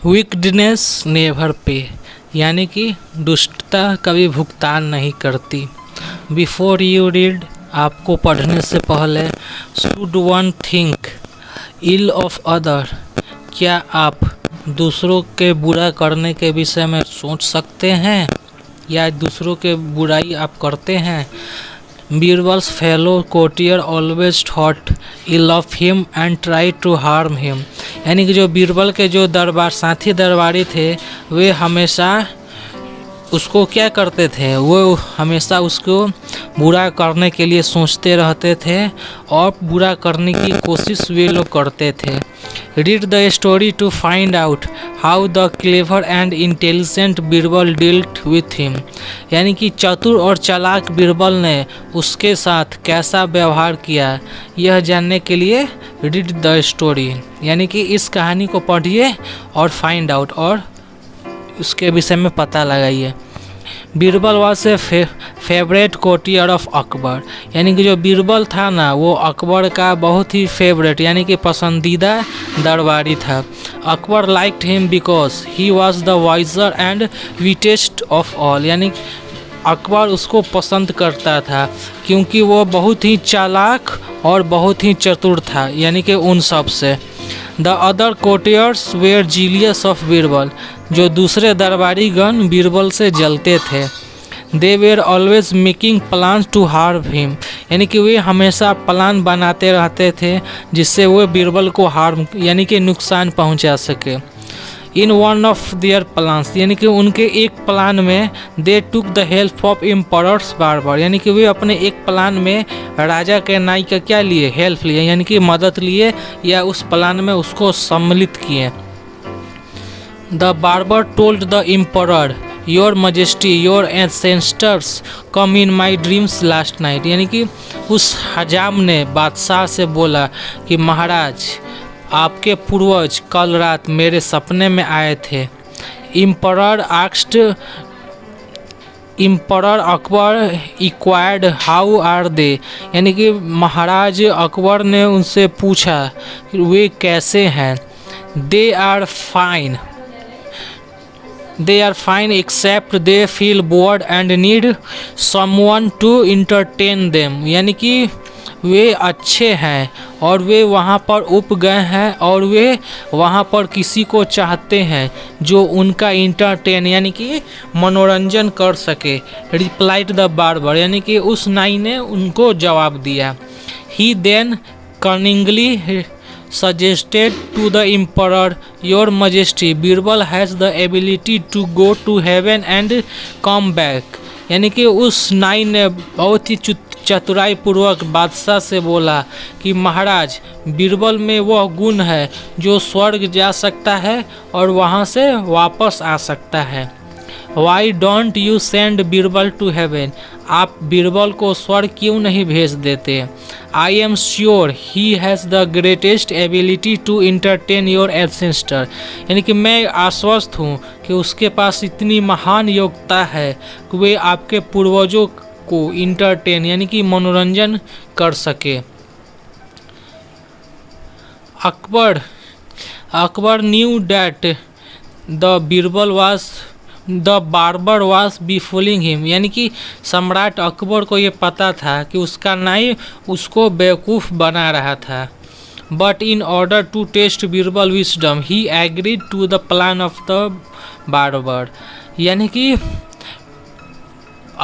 Weakness never पे, यानी कि दुष्टता कभी भुगतान नहीं करती। बिफोर यू रीड, आपको पढ़ने से पहले। Should one think ill of other, क्या आप दूसरों के बुरा करने के विषय में सोच सकते हैं या दूसरों के बुराई आप करते हैं। Birbal's fellow courtier always thought ill of him and try to harm him, यानी कि जो बीरबल के जो साथी दरबारी थे वे हमेशा उसको क्या करते थे, वो हमेशा उसको बुरा करने के लिए सोचते रहते थे और बुरा करने की कोशिश वे लोग करते थे। Read the story to find out how the clever and intelligent Birbal dealt with him, यानी कि चतुर और चालाक बीरबल ने उसके साथ कैसा व्यवहार किया, यह जानने के लिए रीड द स्टोरी, यानी कि इस कहानी को पढ़िए और फाइंड आउट और उसके विषय में पता लगाइए। Birbal was a favourite courtier of Akbar, यानी कि जो बीरबल था ना वो अकबर का बहुत ही फेवरेट यानी कि पसंदीदा दरबारी था। Akbar liked him because he was the wiser and wittiest of all, यानी अकबर उसको पसंद करता था क्योंकि वो बहुत ही चालाक और बहुत ही चतुर था, यानी कि उन सब से। The other courtiers were jealous of Birbal, जो दूसरे दरबारीगण बीरबल से जलते थे। They were always making plan to harm him, यानी कि वे हमेशा प्लान बनाते रहते थे जिससे वो बीरबल को हार्म यानी कि नुकसान पहुंचा सके। In one of their plans, यानी कि उनके एक प्लान में they took the help of emperor's barber, यानी कि वे अपने एक प्लान में राजा के नाई का क्या लिए, हेल्प लिए, यानी कि मदद लिए या उस प्लान में उसको सम्मिलित किए। The barber told the emperor your majesty your ancestors come in my dreams last night, यानी कि उस हजाम ने बादशाह से बोला कि महाराज आपके पूर्वज कल रात मेरे सपने में आए थे। Emperor Akbar inquired how are they, यानी कि महाराज अकबर ने उनसे पूछा कि वे कैसे हैं। They are fine except they feel bored and need someone to entertain them, यानी कि वे अच्छे हैं और वे वहाँ पर उप गए हैं और वे वहाँ पर किसी को चाहते हैं जो उनका इंटरटेन यानी कि मनोरंजन कर सके। रिप्लाइड द बारबर, यानी कि उस नाई ने उनको जवाब दिया। He then cunningly suggested to the emperor your majesty Birbal has the ability to go to heaven and come back, यानी कि उस नाई ने बहुत ही चतुराई पूर्वक बादशाह से बोला कि महाराज बीरबल में वह गुण है जो स्वर्ग जा सकता है और वहाँ से वापस आ सकता है। Why don't you send Birbal to heaven, आप बीरबल को स्वर्ग क्यों नहीं भेज देते। I am sure he has the greatest ability to entertain your ancestor, यानी कि मैं आश्वस्त हूँ कि उसके पास इतनी महान योग्यता है कि वे आपके पूर्वजों को इंटरटेन यानी कि मनोरंजन कर सके। Akbar knew that the barber was befooling him, यानी कि सम्राट अकबर को ये पता था कि उसका नाई उसको बेवकूफ़ बना रहा था। But in order to test Birbal wisdom he agreed to the plan of the barber, यानी कि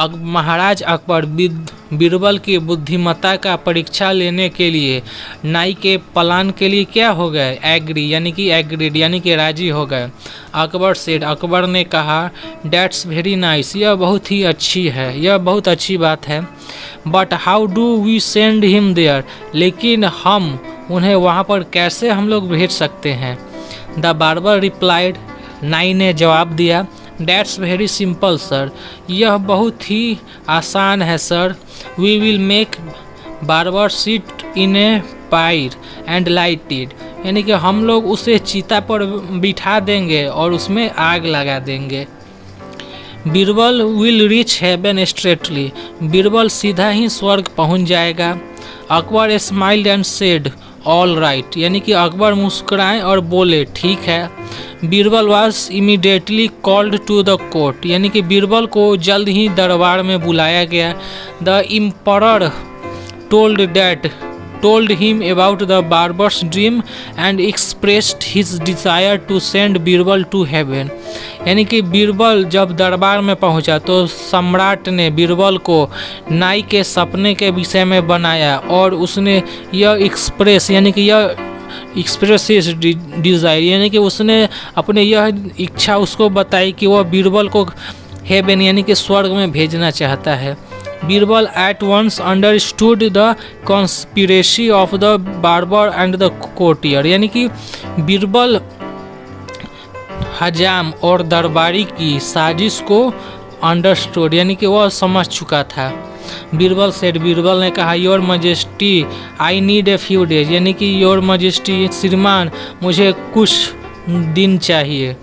महाराज अकबर बीरबल की बुद्धिमत्ता का परीक्षा लेने के लिए नाई के प्लान के लिए क्या हो गए, एग्री यानी कि एग्रीड यानी कि राजी हो गए। अकबर सेड, अकबर ने कहा डैट्स वेरी नाइस, यह बहुत ही अच्छी है, यह बहुत अच्छी बात है। But how do we send him there, लेकिन हम उन्हें वहाँ पर कैसे हम लोग भेज सकते हैं। द बारबर रिप्लाइड, नाई ने जवाब दिया डैट्स वेरी सिंपल सर, यह बहुत ही आसान है sir. We will make barber seat in a pyre and light it, यानी कि हम लोग उसे चीता पर बिठा देंगे और उसमें आग लगा देंगे। Birbal will reach heaven straightly, Birbal सीधा ही स्वर्ग पहुंच जाएगा। Akbar smiled and said all right, यानी कि अकबर मुस्कुराए और बोले ठीक है। Birbal was immediately called to the court, यानी कि बीरबल को जल्द ही दरबार में बुलाया गया। The emperor told him about the barber's dream and expressed his desire to send Birbal to heaven, यानी कि बीरबल जब दरबार में पहुंचा तो सम्राट ने बीरबल को नाई के सपने के विषय में बनाया और उसने यह एक्सप्रेस यानी कि यह एक्सप्रेस डिज़ायर यानी कि उसने अपने यह इच्छा उसको बताई कि वह बीरबल को हेवन यानी कि स्वर्ग में भेजना चाहता है। Birbal at once understood the conspiracy of the barber and the courtier, यानी कि बीरबल हजाम और दरबारी की साजिश को अंडरस्टूड यानी कि वह समझ चुका था। बीरबल ने कहा your majesty I need a few days, यानी कि योर मजेस्टी श्रीमान मुझे कुछ दिन चाहिए।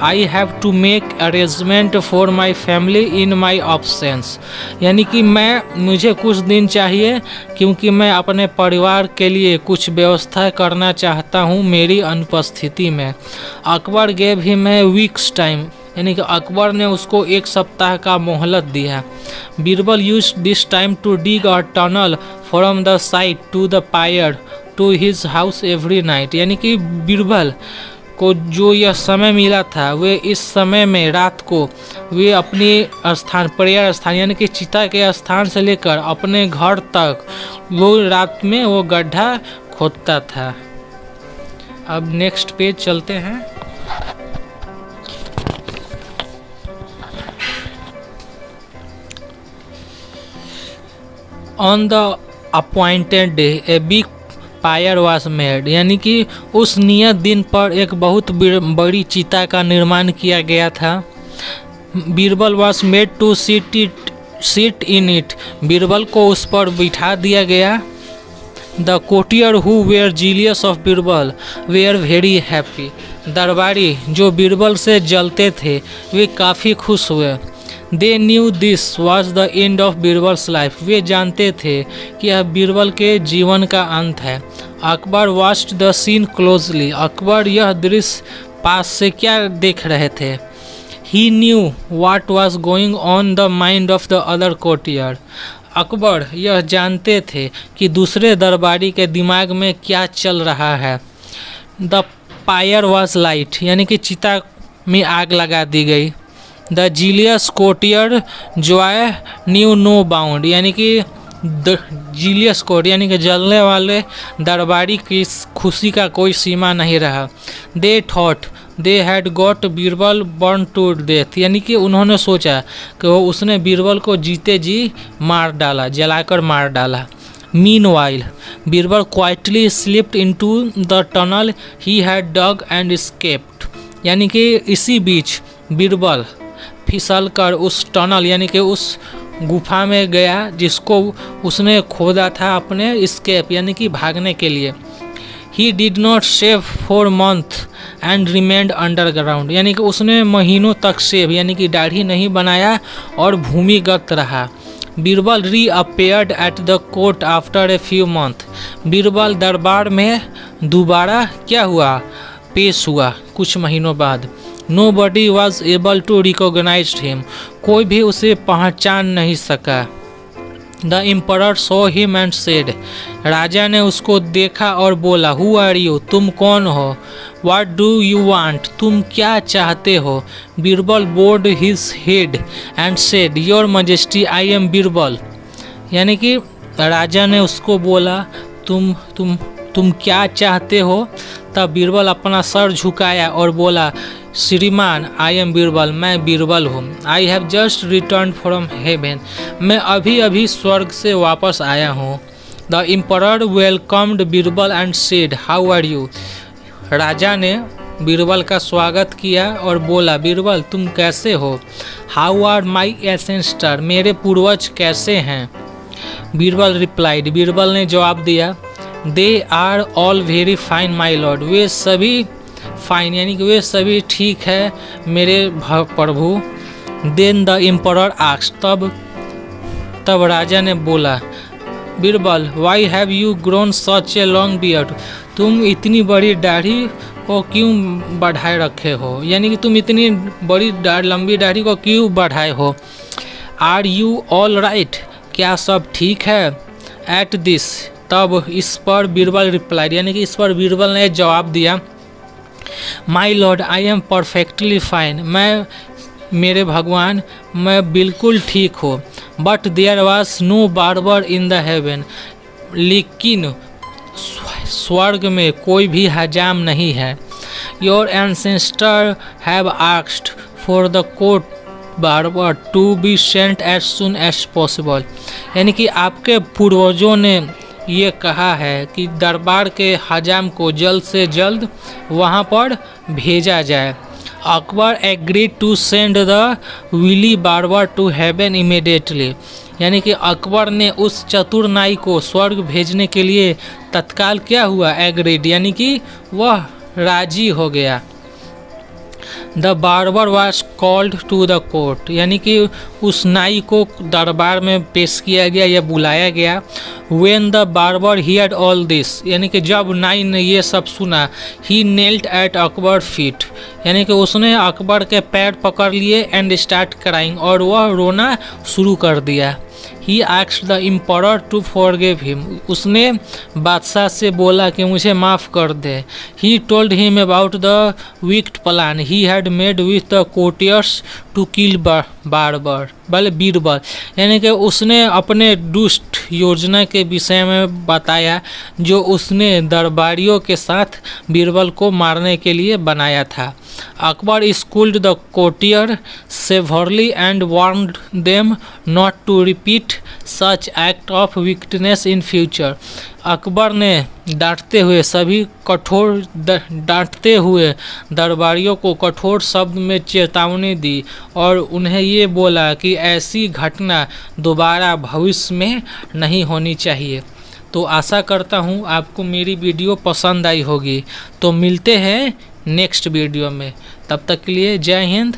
I have to make arrangement for my family in my absence, यानी कि मुझे कुछ दिन चाहिए क्योंकि मैं अपने परिवार के लिए कुछ व्यवस्था करना चाहता हूँ मेरी अनुपस्थिति में। Akbar gave him a weeks time, यानी कि अकबर ने उसको 1 सप्ताह का मोहलत दिया। Birbal used this time to dig a tunnel from the site to the pyre to his house every night, यानी कि बीरबल को जो यह समय मिला था वे इस समय में रात को वे अपनी प्रेयर स्थान यानी कि चिता के स्थान से लेकर अपने घर तक वो रात में वो गड्ढा खोदता था। अब नेक्स्ट पेज चलते हैं। On the appointed day a big pyre was made, यानी कि उस नियत दिन पर एक बहुत बड़ी चिता का निर्माण किया गया था। Birbal was made to sit in it, Birbal को उस पर बिठा दिया गया। The courtier who were jealous of Birbal were very happy, दरबारी जो बीरबल से जलते थे वे काफ़ी खुश हुए। They knew this was the end of Birbal's life, वे जानते थे कि यह बीरबल के जीवन का अंत है। Akbar watched the scene closely, Akbar यह दृश्य पास से क्या देख रहे थे। He knew what was going on the mind of the other courtier, Akbar यह जानते थे कि दूसरे दरबारी के दिमाग में क्या चल रहा है। द पायर वॉज लाइट, यानी कि चिता में आग लगा दी गई। The jealous courtier's joy knew no bound, यानी कि जीलियस कोर्ट यानी कि जलने वाले दरबारी की खुशी का कोई सीमा नहीं रहा। They thought they had got Birbal burn to death, यानी कि उन्होंने सोचा कि वो उसने बीरबल को जीते जी मार डाला, जलाकर मार डाला। Meanwhile Birbal quietly slipped into the tunnel he had dug and escaped, यानी कि इसी बीच बीरबल फिसल कर उस टनल यानी कि उस गुफा में गया जिसको उसने खोदा था अपने एस्केप यानी कि भागने के लिए। He did not shave for month and remained underground, यानी कि उसने महीनों तक शेव यानी कि दाढ़ी नहीं बनाया और भूमिगत रहा। Birbal reappeared at the court after a few month, Birbal दरबार में दोबारा क्या हुआ, पेश हुआ कुछ महीनों बाद। Nobody was able to recognize him, कोई भी उसे पहचान नहीं सका। The emperor saw him and said, राजा ने उसको देखा और बोला, Who are you? तुम कौन हो? What do you want? तुम क्या चाहते हो? Birbal bowed his head and said, Your Majesty, I am Birbal, यानी कि राजा ने उसको बोला तुम क्या चाहते हो। तब बीरबल अपना सर झुकाया और बोला, श्रीमान आई एम बीरबल, मैं बीरबल हूँ। I have just return from heaven, मैं अभी अभी स्वर्ग से वापस आया हूँ। The emperor welcomed Birbal and said, how are you? राजा ने बीरबल का स्वागत किया और बोला, बीरबल तुम कैसे हो? हाउ आर माई एंसेस्टर, मेरे पूर्वज कैसे हैं? बीरबल रिप्लाइड, बीरबल ने जवाब दिया, they are all very fine my lord, वे सभी फाइन यानी कि वे सभी ठीक है मेरे प्रभु। देन द एम्परर आस्क्ड, तब राजा ने बोला, Birbal, why have you grown such a long beard, तुम इतनी बड़ी दाढ़ी को क्यों बढ़ाए रखे हो, यानी कि तुम इतनी बड़ी लंबी दाढ़ी को क्यों बढ़ाए हो। आर यू ऑल राइट, क्या सब ठीक है। एट दिस, तब इस पर बीरबल रिप्लाइड, यानी कि इस पर बीरबल ने जवाब दिया, my lord I am perfectly fine, मैं मेरे भगवान मैं बिल्कुल ठीक हूँ। But there was no barber in the heaven, लेकिन स्वर्ग में कोई भी हजाम नहीं है। Your ancestor have asked for the court barber to be sent as soon as possible, यानी कि आपके पूर्वजों ने ये कहा है कि दरबार के हजाम को जल्द से जल्द वहाँ पर भेजा जाए। Akbar agreed to send the wily barber to heaven immediately, यानी कि अकबर ने उस चतुर नाई को स्वर्ग भेजने के लिए तत्काल क्या हुआ, एग्रीड, यानी कि वह राजी हो गया। The barber was called to the court, यानी कि उस नाई को दरबार में पेश किया गया या बुलाया गया। When the barber heard all this, यानी कि जब नाई ने ये सब सुना, he knelt at Akbar feet, यानी कि उसने अकबर के पैर पकड़ लिए एंड स्टार्ट क्राइंग, और वह रोना शुरू कर दिया। He asked the emperor to forgive him, उसने बादशाह से बोला कि मुझे माफ़ कर दे। He told him about the wicked plan he had made with the courtiers to kill barber Birbal, यानी कि उसने अपने दुष्ट योजना के विषय में बताया जो उसने दरबारियों के साथ बीरबल को मारने के लिए बनाया था। Akbar scolded the courtier severely and warned them not to repeat such act of wickedness in future, Akbar ने डांटते हुए दरबारियों को कठोर शब्द में चेतावनी दी और उन्हें ये बोला कि ऐसी घटना दोबारा भविष्य में नहीं होनी चाहिए। तो आशा करता हूँ आपको मेरी वीडियो पसंद आई होगी। तो मिलते हैं नेक्स्ट वीडियो में, तब तक के लिए जय हिंद,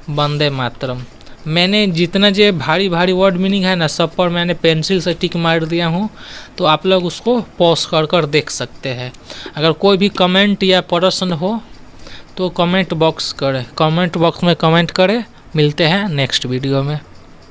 वंदे मातरम। मैंने जितना जो भारी वर्ड मीनिंग है ना, सब पर मैंने पेंसिल से टिक मार दिया हूँ, तो आप लोग उसको पॉज कर देख सकते हैं। अगर कोई भी कमेंट या प्रश्न हो तो कमेंट बॉक्स में कमेंट करें। मिलते हैं नेक्स्ट वीडियो में।